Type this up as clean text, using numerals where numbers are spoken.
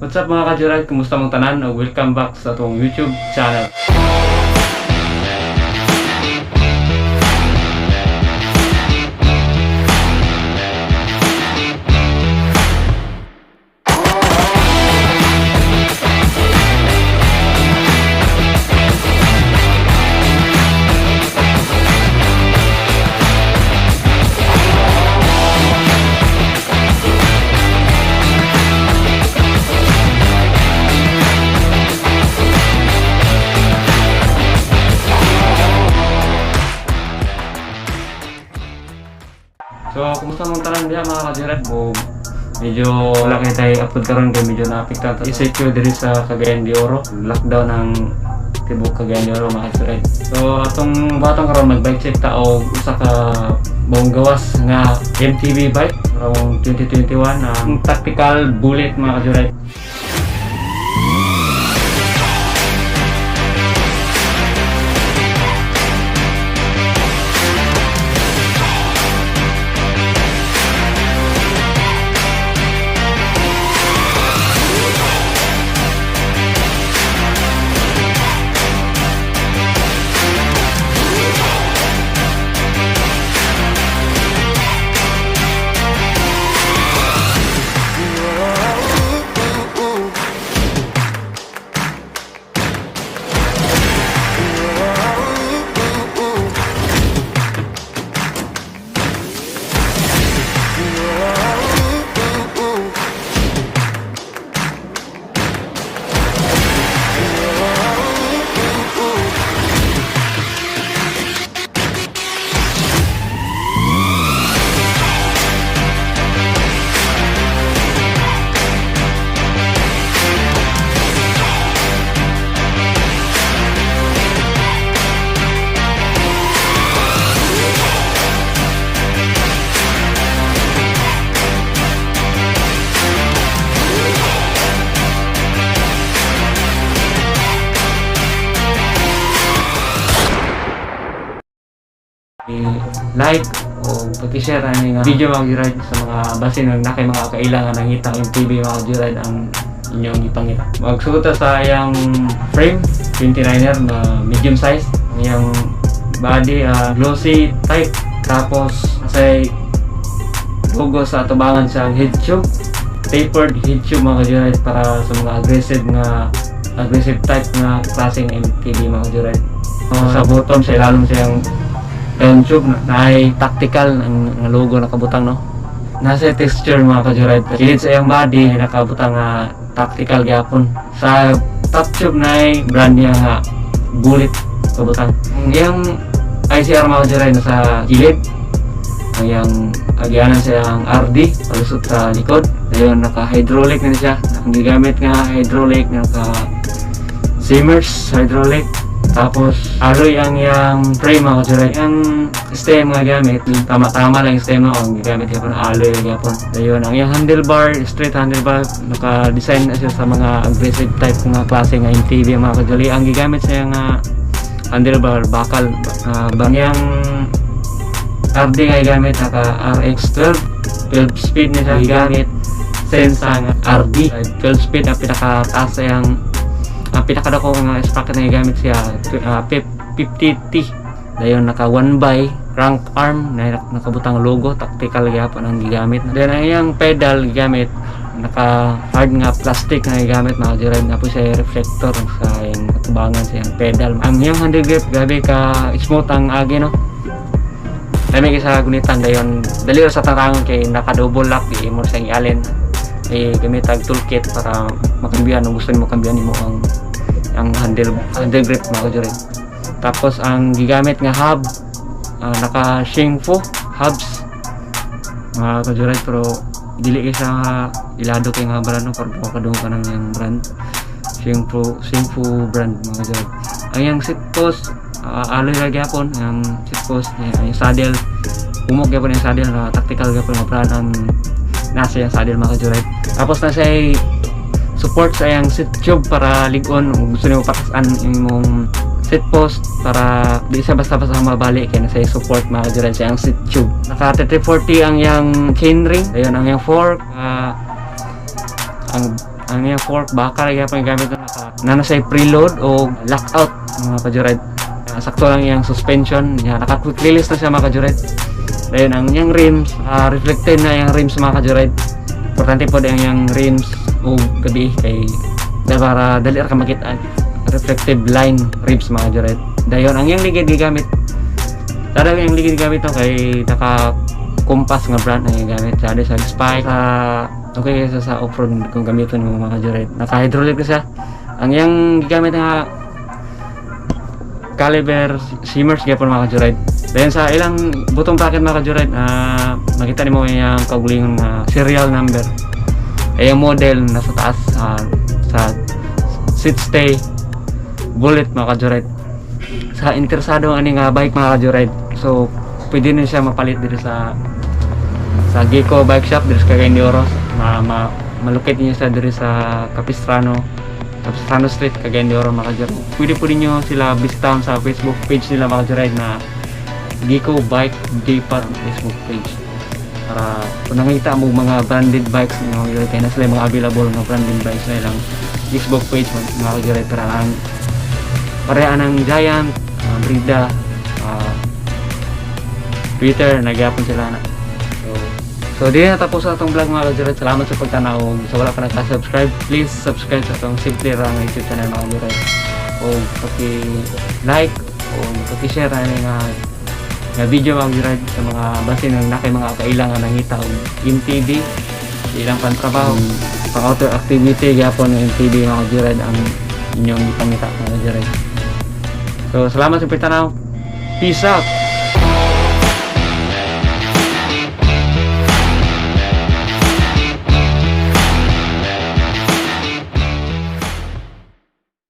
What's up mga kajuray? Kumusta mong tanan? Welcome back sa atong YouTube channel. So, kumusta mong tanan diha mga kajuray? Medyo wala kayo tayo upload karon kay medyo naapektuhan ta isipyo diri sa Cagayan de Oro. Lockdown ng tibok Cagayan de Oro mga kajuray. So, atong batang karon mag-bike check ta og usa ka buong gawas nga MTB bike around 2021 ang tactical bullet mga kajuray. Like o pag-share ani nga video mga kajuray sa mga basin nga nakay mga kailangan ng itang MTB mga kajuray ang inyong ipangita. Magsuot sa iyang frame 29er na medium size, ang iyang body glossy type, tapos say logo sa atubangan sa head tube, tapered head tube mga kajuray para sa mga aggressive type nga klaseng MTB mga kajuray. Sa bottom sa ilalom siyang yung tube na ay tactical ang logo nakabutang no. Nasa texture mga kajuray. Kilid sa iyang body nakabutang tactical gyapon. Sa top tube na ay brand niya nga bullet kabutang. Ang iyang ICR mga kajuray nasa kilid. Ang iyang agyanan sa iyang RD palusot sa likod. Ayun naka-hydraulic na siya. Ang gigamit nga hydraulic naka Simmers hydraulic. Tapos alloy ang yang frame mga kajuray. Ang stem nga gamit, tama-tama lang yung stem na ang gamit yapon alloy yapon. Ayun ang yung handlebar, straight handlebar, naka-design na siya sa mga aggressive type nga klase nga MTB mga kajuray. Ang gigamit sa yung handlebar bakal bangyang RD nga gamit naka RX12 12 speed na siya gigamit. Sense ang RD 12 speed ang pinaka-taas sa yung ang pinakadako nga sprocket na gamit siya 50T. Dayon naka 1x crank arm na nakabutang logo tactical gyapon ang gigamit. Then ang iyang pedal gigamit naka hard nga plastic na gigamit mga kajuray. Tapos siya reflector sa iyang atubangan sa iyang pedal. Ang iyang handle grip gabi ka smooth ang agi no. Dami sa gunitan dayon dali ra sa tarangon kay naka double lock di mo sa iyang gamit ang toolkit para makambiyan kung gusto mo kambiyan mo ang handle grip mga kajuray. Tapos ang gigamit nga hub naka Shingfu hubs mga kajuray, pero dili kay sa ilado kay nga brand no para makadung ka nang yung brand Shingfu brand mga kajuray. Ang yang seat post alloy ra gyapon ang seat post ang saddle umok gyapon yung saddle na tactical gyapon nga brand ang nasa yung saddle mga kajuray. Tapos nasa support sa yung seat tube para ligon kung gusto niyo patasan imong seat post para di siya basta-basta mabalik kaya nasa support mga kajuray sa yung seat tube. Naka 3340 ang yung chainring, ayun ang yung fork, ang ang iyang fork baka lagi pa gamit na say preload o lockout mga kajured. Sakto lang yung suspension niya, naka-quick release na siya mga kajured. Dayon ang iyang rims, reflected na yung rims mga kajured. Importante po ang iyang rims o gabi kay para dali ra ka makita reflective line rims mga kajured. Dayon ang iyang ligid gigamit. Sada yung ligid gigamit to kay naka compass nga brand ang gigamit. Sada sa spike okay kasi sa off-road kung gamitin mo mga kajured. Naka-hydraulic na siya. Ang iyang gigamit nga caliber shimmers gyapon mga kajured. Then sa ilang butong bracket mga kajured, makita nimo yung kaugalingon nga serial number. Ay yung model nasa taas sa seat stay bullet mga kajured. Sa interesado ani nga bike mga kajured, so pwede na siya mapalit dito sa Gecko Bike Shop dito sa Cagayan de Oro. Malukit niyo sa dito sa Capistrano Street, Cagayan de Oro mga kajured. Pwede po ninyo sila bisitahan sa Facebook page nila mga kajured na Gecko Bike Depot Facebook page. Para kung nakita mo mga branded bikes mga kajured, kaya na sila mga available na branded bikes na ilang Facebook page mga kajured. Para lang pareha ng Giant, Brida, Twitter, nagyapon sila na. So di na tapos sa itong vlog mga kajured. Salamat sa pagtanaw. So wala pa nagka-subscribe, please subscribe sa itong Simple Rang YouTube channel mga kajured. O paki-like o paki-share na nga video mga kajured sa mga basin ng nakay mga kailangan ng hita o MTB ilang pantrabaho, pang outdoor activity gyapon ng MTB mga kajured ang inyong ipangita mga kajured. So salamat sa pagtanaw. Peace out.